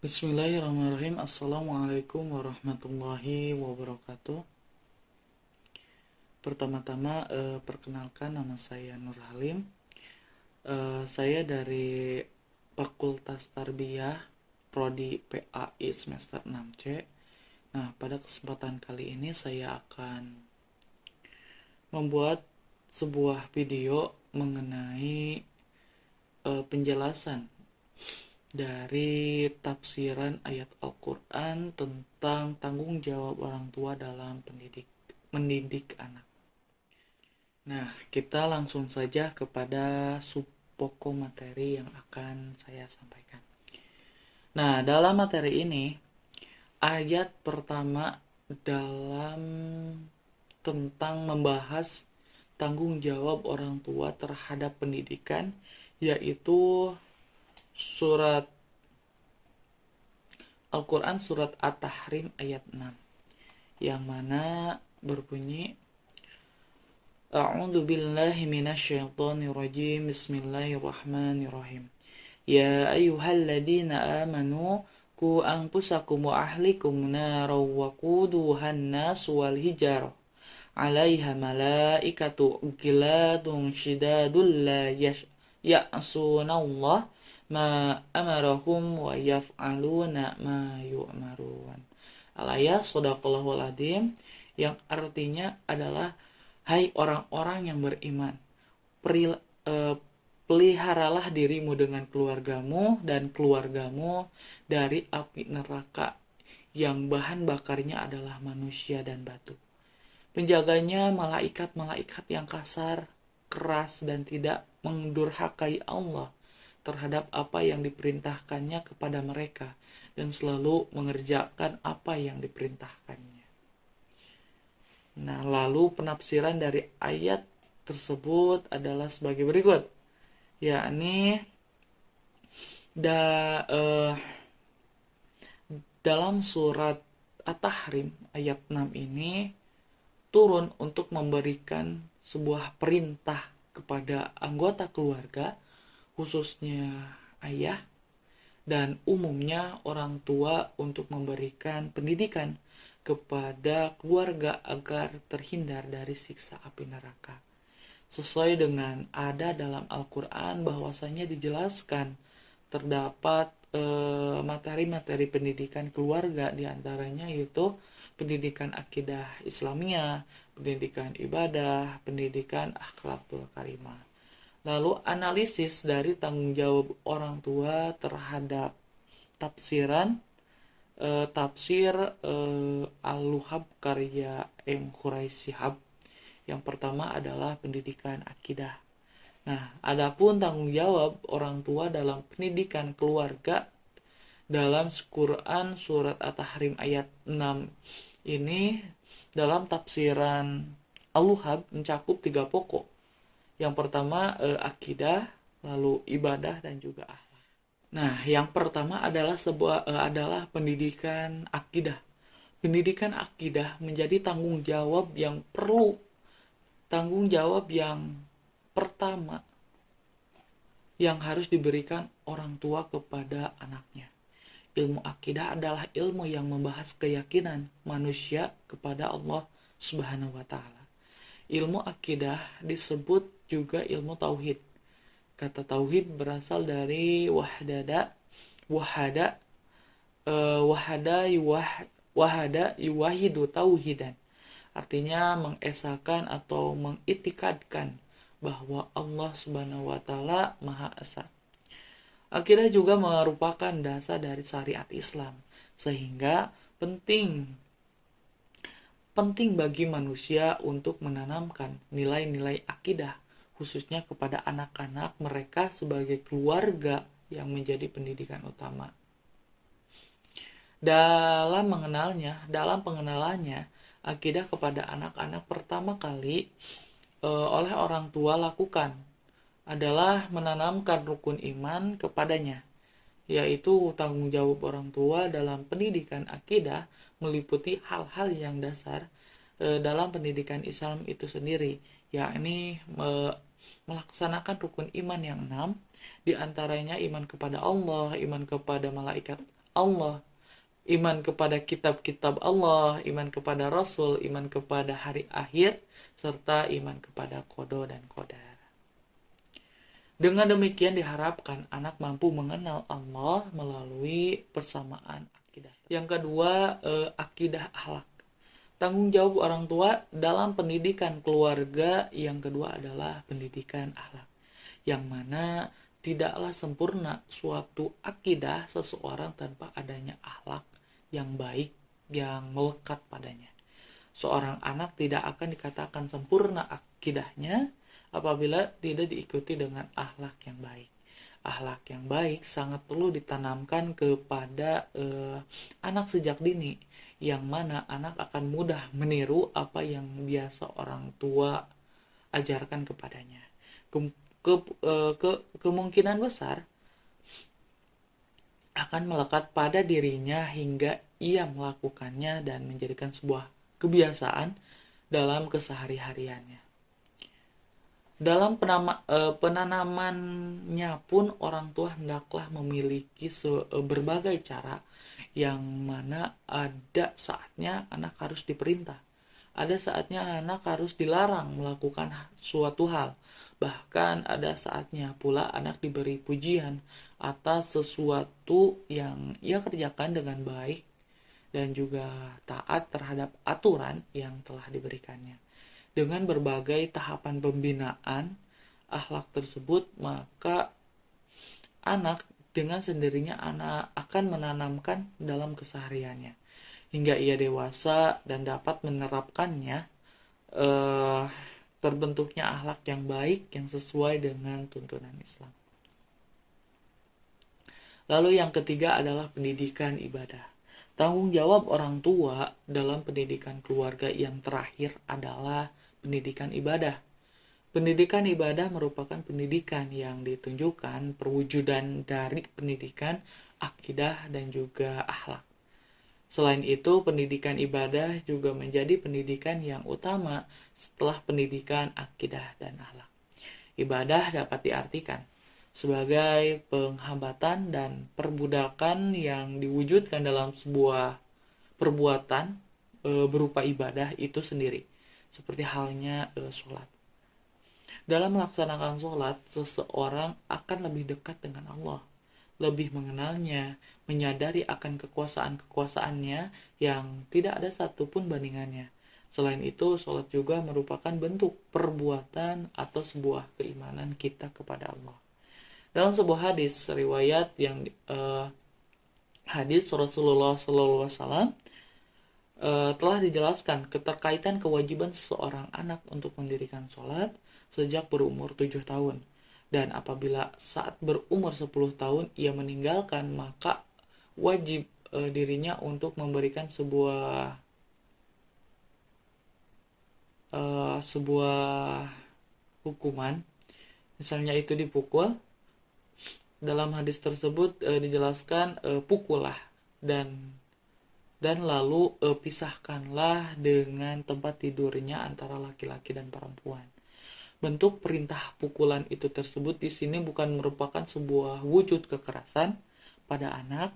Bismillahirrahmanirrahim. Assalamualaikum warahmatullahi wabarakatuh. Pertama-tama perkenalkan, nama saya Nur Halim. Saya dari Fakultas Tarbiyah Prodi PAI semester 6C. Nah, pada kesempatan kali ini saya akan membuat sebuah video mengenai penjelasan dari tafsiran ayat Al-Quran tentang tanggung jawab orang tua dalam mendidik anak. Nah, kita langsung saja kepada subpokok materi yang akan saya sampaikan. Nah, dalam materi ini, ayat pertama dalam tentang membahas tanggung jawab orang tua terhadap pendidikan, yaitu surat Al-Quran surat At-Tahrim ayat 6, yang mana berbunyi A'udzu billahi minasyaitonir rajim. Bismillahirrahmanirrahim. Ya ayyuhalladzina amanu qu anfusakum wa ahlikum naran wa quduhan nas wal hijarah 'alaiha malaikatu ghiladun syidadul la ya'sunallah ma amarahum wa yaf'aluna ma yu'marun. Al-ayat Shadaqallahul Adzim, yang artinya adalah, hai orang-orang yang beriman, peliharalah dirimu dengan keluargamu dan keluargamu dari api neraka yang bahan bakarnya adalah manusia dan batu. Penjaganya malaikat-malaikat yang kasar, keras, dan tidak mendurhakai Allah terhadap apa yang diperintahkannya kepada mereka, dan selalu mengerjakan apa yang diperintahkannya. Nah, lalu penafsiran dari ayat tersebut adalah sebagai berikut, yakni dalam surat At-Tahrim ayat 6 ini turun untuk memberikan sebuah perintah kepada anggota keluarga, khususnya ayah dan umumnya orang tua, untuk memberikan pendidikan kepada keluarga agar terhindar dari siksa api neraka. Sesuai dengan ada dalam Al-Quran, bahwasanya dijelaskan terdapat materi-materi pendidikan keluarga, diantaranya yaitu pendidikan akidah Islamiyah, pendidikan ibadah, pendidikan akhlakul karimah. Lalu analisis dari tanggung jawab orang tua terhadap tafsir Al-Luhab karya M. Quraisy Shihab. Yang pertama adalah pendidikan akidah. Nah, adapun tanggung jawab orang tua dalam pendidikan keluarga dalam Quran surat At-Tahrim ayat 6 ini, dalam tafsiran Al-Luhab mencakup 3 pokok. Yang pertama akidah, lalu ibadah, dan juga akhlak. Nah, yang pertama adalah adalah pendidikan akidah. Pendidikan akidah menjadi tanggung jawab yang pertama yang harus diberikan orang tua kepada anaknya. Ilmu akidah adalah ilmu yang membahas keyakinan manusia kepada Allah Subhanahu wa Ta'ala. Ilmu akidah disebut juga ilmu tauhid. Kata tauhid berasal dari wahada yuwahidu tauhidan. Artinya mengesahkan atau mengitikadkan bahwa Allah Subhanahu wa Ta'ala Maha Esa. Akidah juga merupakan dasar dari syariat Islam, sehingga penting bagi manusia untuk menanamkan nilai-nilai akidah, khususnya kepada anak-anak mereka sebagai keluarga yang menjadi pendidikan utama. Dalam pengenalannya, akidah kepada anak-anak pertama kali oleh orang tua lakukan adalah menanamkan rukun iman kepadanya, yaitu tanggung jawab orang tua dalam pendidikan akidah meliputi hal-hal yang dasar dalam pendidikan Islam itu sendiri, yakni melaksanakan rukun iman yang 6, di antaranya iman kepada Allah, iman kepada malaikat Allah, iman kepada kitab-kitab Allah, iman kepada Rasul, iman kepada hari akhir, serta iman kepada qada dan qadar. Dengan demikian diharapkan anak mampu mengenal Allah melalui persamaan akidah. Yang kedua, akidah akhlak. Tanggung jawab orang tua dalam pendidikan keluarga yang kedua adalah pendidikan akhlak. Yang mana tidaklah sempurna suatu akidah seseorang tanpa adanya akhlak yang baik yang melekat padanya. Seorang anak tidak akan dikatakan sempurna akidahnya apabila tidak diikuti dengan akhlak yang baik. Akhlak yang baik sangat perlu ditanamkan kepada anak sejak dini, yang mana anak akan mudah meniru apa yang biasa orang tua ajarkan kepadanya. Kemungkinan besar akan melekat pada dirinya hingga ia melakukannya dan menjadikan sebuah kebiasaan dalam kesehari-hariannya. Dalam penanamannya pun orang tua hendaklah memiliki berbagai cara, yang mana ada saatnya anak harus diperintah, ada saatnya anak harus dilarang melakukan suatu hal, bahkan ada saatnya pula anak diberi pujian atas sesuatu yang ia kerjakan dengan baik dan juga taat terhadap aturan yang telah diberikannya. Dengan berbagai tahapan pembinaan akhlak tersebut, maka anak dengan sendirinya anak akan menanamkan dalam kesehariannya hingga ia dewasa dan dapat menerapkannya, terbentuknya akhlak yang baik yang sesuai dengan tuntunan Islam. Lalu yang ketiga adalah pendidikan ibadah. Tanggung jawab orang tua dalam pendidikan keluarga yang terakhir adalah pendidikan ibadah. Pendidikan ibadah merupakan pendidikan yang ditunjukkan perwujudan dari pendidikan akidah dan juga akhlak. Selain itu, pendidikan ibadah juga menjadi pendidikan yang utama setelah pendidikan akidah dan akhlak. Ibadah dapat diartikan sebagai penghambatan dan perbudakan yang diwujudkan dalam sebuah perbuatan berupa ibadah itu sendiri. Seperti halnya sholat. Dalam melaksanakan sholat, seseorang akan lebih dekat dengan Allah, lebih mengenalnya, menyadari akan kekuasaan-kekuasaannya yang tidak ada satupun bandingannya. Selain itu, sholat juga merupakan bentuk perbuatan atau sebuah keimanan kita kepada Allah. Dalam sebuah hadis riwayat yang hadis Rasulullah SAW, telah dijelaskan keterkaitan kewajiban seseorang anak untuk mendirikan sholat sejak berumur 7 tahun. Dan apabila saat berumur 10 tahun ia meninggalkan, maka wajib dirinya untuk memberikan sebuah hukuman. Misalnya itu dipukul. Dalam hadis tersebut dijelaskan pukullah dan lalu pisahkanlah dengan tempat tidurnya antara laki-laki dan perempuan. Bentuk perintah pukulan itu tersebut di sini bukan merupakan sebuah wujud kekerasan pada anak,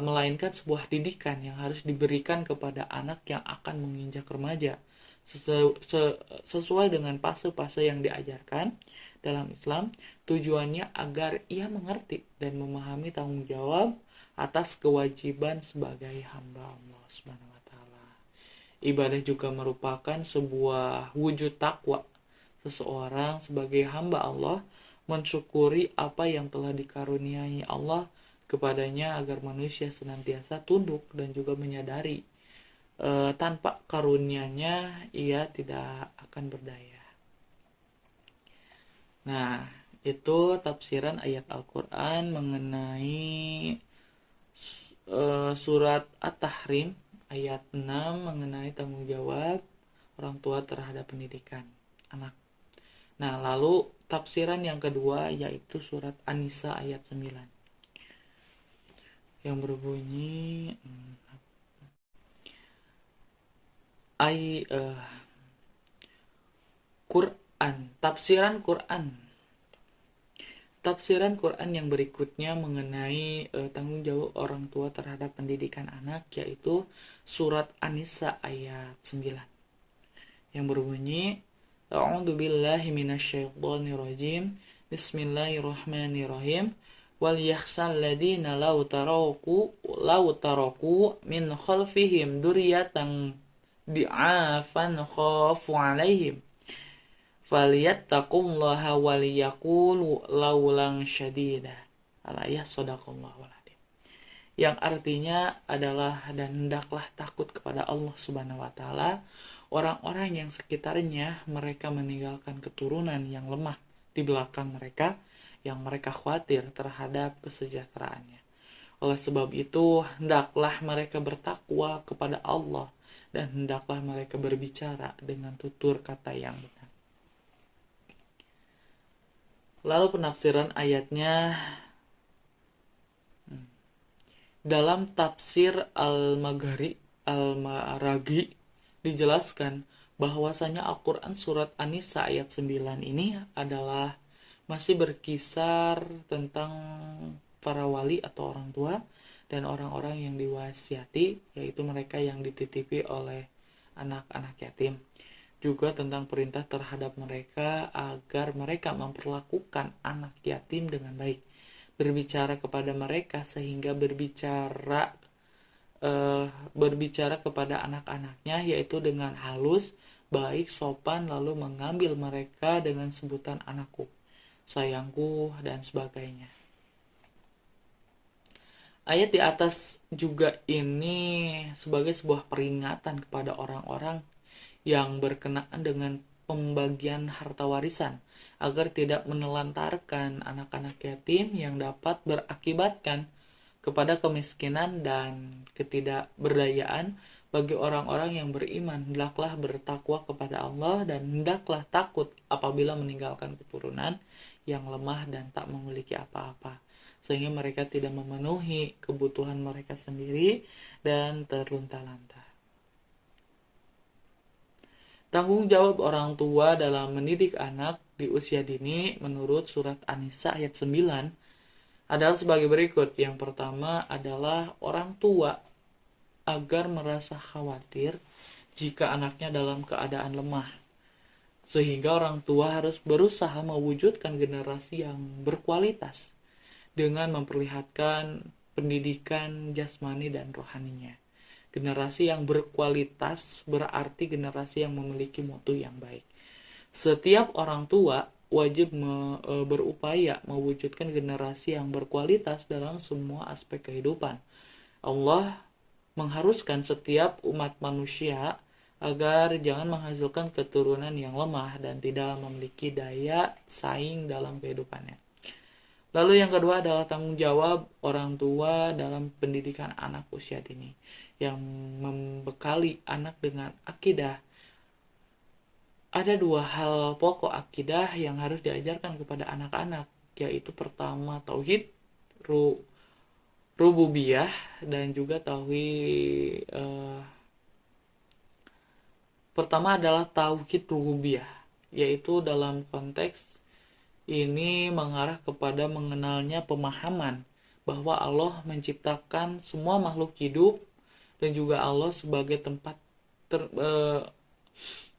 melainkan sebuah didikan yang harus diberikan kepada anak yang akan menginjak remaja sesuai dengan fase-fase yang diajarkan dalam Islam. Tujuannya agar ia mengerti dan memahami tanggung jawab atas kewajiban sebagai hamba Allah Subhanahu wa taala. Ibadah juga merupakan sebuah wujud takwa seseorang sebagai hamba Allah, mensyukuri apa yang telah dikaruniai Allah kepadanya agar manusia senantiasa tunduk dan juga menyadari tanpa karunia-Nya ia tidak akan berdaya. Nah, itu tafsiran ayat Al-Quran mengenai surat At-Tahrim ayat 6 mengenai tanggung jawab orang tua terhadap pendidikan anak. Nah, lalu tafsiran yang kedua yaitu surat An-Nisa ayat 9 yang berbunyi Quran, tafsiran Quran. tafsiran Quran yang berikutnya mengenai tanggung jawab orang tua terhadap pendidikan anak, yaitu surat An-Nisa ayat 9 yang berbunyi, A'udzu billahi minasyaitonir rajim. Bismillahirrahmanirrahim. Wal yakhsal ladina law taraku min khalfihim dzurriyyatan di'afan khafu 'alaihim falyattaqullaha wal yaqulu laulang syadida. Al-ayah sadaqallahul adzim. Yang artinya adalah, dan hendaklah takut kepada Allah Subhanahu wa taala orang-orang yang sekitarnya mereka meninggalkan keturunan yang lemah di belakang mereka, yang mereka khawatir terhadap kesejahteraannya. Oleh sebab itu, hendaklah mereka bertakwa kepada Allah dan hendaklah mereka berbicara dengan tutur kata yang benar. Lalu penafsiran ayatnya, dalam tafsir Al-Maghragi dijelaskan bahwasanya Al-Quran surat An-Nisa ayat 9 ini adalah masih berkisar tentang para wali atau orang tua dan orang-orang yang diwasiati, yaitu mereka yang dititipi oleh anak-anak yatim. Juga tentang perintah terhadap mereka agar mereka memperlakukan anak yatim dengan baik, berbicara kepada mereka sehingga berbicara kepada anak-anaknya yaitu dengan halus, baik, sopan, lalu mengambil mereka dengan sebutan anakku, sayangku, dan sebagainya. Ayat di atas juga ini sebagai sebuah peringatan kepada orang-orang yang berkenaan dengan pembagian harta warisan, agar tidak menelantarkan anak-anak yatim yang dapat berakibatkan kepada kemiskinan dan ketidakberdayaan. Bagi orang-orang yang beriman, hendaklah bertakwa kepada Allah dan hendaklah takut apabila meninggalkan keturunan yang lemah dan tak memiliki apa-apa, sehingga mereka tidak memenuhi kebutuhan mereka sendiri dan terlunta-lanta. Tanggung jawab orang tua dalam mendidik anak di usia dini menurut surat An-Nisa ayat 9 adalah sebagai berikut. Yang pertama adalah orang tua agar merasa khawatir jika anaknya dalam keadaan lemah, sehingga orang tua harus berusaha mewujudkan generasi yang berkualitas dengan memperlihatkan pendidikan jasmani dan rohaninya. Generasi yang berkualitas berarti generasi yang memiliki mutu yang baik. Setiap orang tua wajib berupaya mewujudkan generasi yang berkualitas dalam semua aspek kehidupan. Allah mengharuskan setiap umat manusia agar jangan menghasilkan keturunan yang lemah dan tidak memiliki daya saing dalam kehidupannya. Lalu yang kedua adalah tanggung jawab orang tua dalam pendidikan anak usia dini, yang membekali anak dengan akidah. Ada dua hal pokok akidah yang harus diajarkan kepada anak-anak, yaitu pertama tauhid rububiyah dan juga tauhid pertama adalah tauhid rububiyah, yaitu dalam konteks ini mengarah kepada mengenalnya pemahaman bahwa Allah menciptakan semua makhluk hidup dan juga Allah sebagai tempat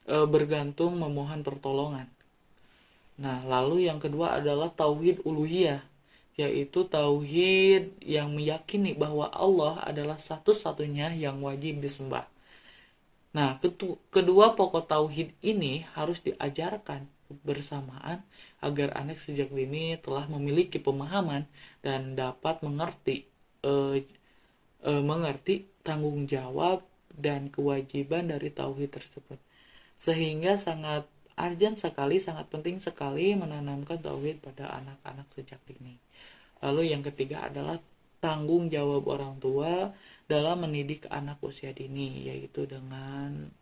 bergantung memohon pertolongan. Nah, lalu yang kedua adalah tauhid uluhiyah, yaitu tauhid yang meyakini bahwa Allah adalah satu-satunya yang wajib disembah. Nah, kedua pokok tauhid ini harus diajarkan bersamaan agar anak sejak dini telah memiliki pemahaman dan dapat mengerti tanggung jawab dan kewajiban dari tauhid tersebut. Sehingga sangat urgent sekali, sangat penting sekali menanamkan tauhid pada anak-anak sejak dini. Lalu yang ketiga adalah tanggung jawab orang tua dalam mendidik anak usia dini, yaitu dengan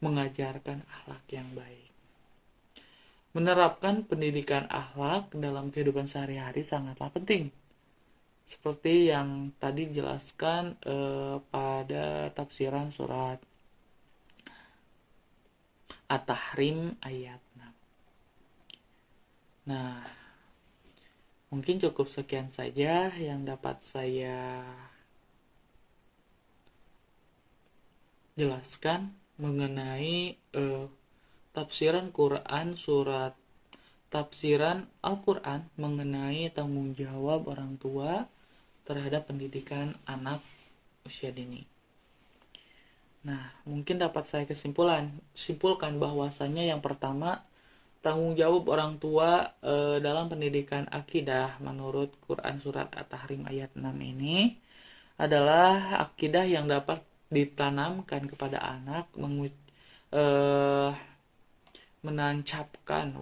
mengajarkan akhlak yang baik. Menerapkan pendidikan akhlak dalam kehidupan sehari-hari sangatlah penting. Seperti yang tadi dijelaskan pada tafsiran surat At-Tahrim ayat 6. Nah, Mungkin cukup sekian saja yang dapat saya jelaskan mengenai tafsiran Al-Quran mengenai tanggung jawab orang tua terhadap pendidikan anak usia dini. Nah, mungkin dapat saya simpulkan bahwasanya yang pertama, tanggung jawab orang tua dalam pendidikan akidah menurut Quran surat At-Tahrim ayat 6 ini adalah akidah yang dapat ditanamkan kepada anak, menancapkan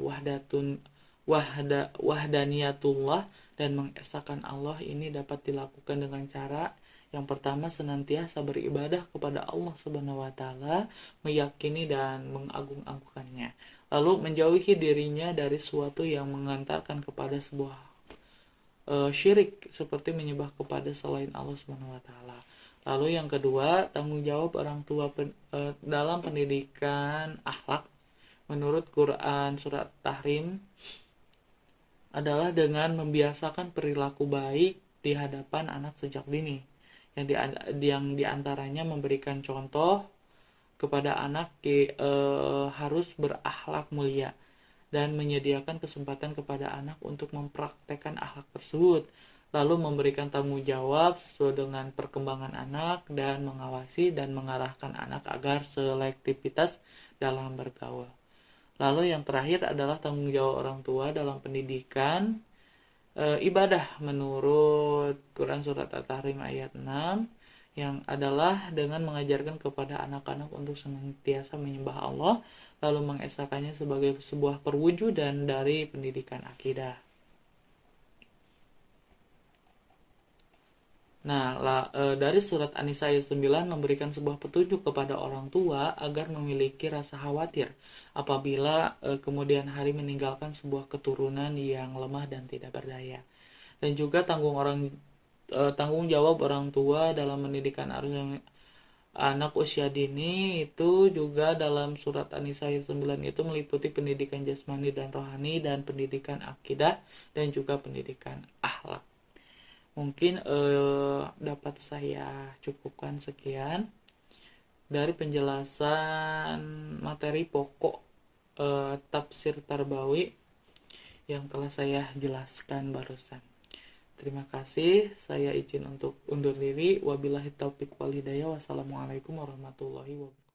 wahdaniyatullah dan mengesahkan Allah. Ini dapat dilakukan dengan cara yang pertama, senantiasa beribadah kepada Allah Subhanahu wa taala, meyakini dan mengagung-agungkannya. Lalu menjauhi dirinya dari sesuatu yang mengantarkan kepada sebuah syirik seperti menyembah kepada selain Allah Subhanahu wa taala. Lalu yang kedua, tanggung jawab orang tua dalam pendidikan akhlak menurut Quran surat Tahrim adalah dengan membiasakan perilaku baik di hadapan anak sejak dini, yang diantaranya memberikan contoh kepada anak harus berakhlak mulia dan menyediakan kesempatan kepada anak untuk mempraktekkan akhlak tersebut, lalu memberikan tanggung jawab sesuai dengan perkembangan anak dan mengawasi dan mengarahkan anak agar selektivitas dalam bergaul. Lalu yang terakhir adalah tanggung jawab orang tua dalam pendidikan ibadah menurut Quran surat At-Tahrim ayat 6, yang adalah dengan mengajarkan kepada anak-anak untuk senantiasa menyembah Allah, lalu mengesahkannya sebagai sebuah perwujudan dari pendidikan akidah. Nah, dari surat An-Nisa ayat 9 memberikan sebuah petunjuk kepada orang tua agar memiliki rasa khawatir apabila kemudian hari meninggalkan sebuah keturunan yang lemah dan tidak berdaya. Dan juga tanggung jawab orang tua dalam mendidikan anak usia dini itu juga dalam surat An-Nisa ayat 9 itu meliputi pendidikan jasmani dan rohani dan pendidikan akidah dan juga pendidikan akhlak. Mungkin dapat saya cukupkan sekian dari penjelasan materi pokok tafsir Tarbawi yang telah saya jelaskan barusan. Terima kasih, saya izin untuk undur diri. Wabillahi taufiq wal hidayah. Wassalamualaikum warahmatullahi wabarakatuh.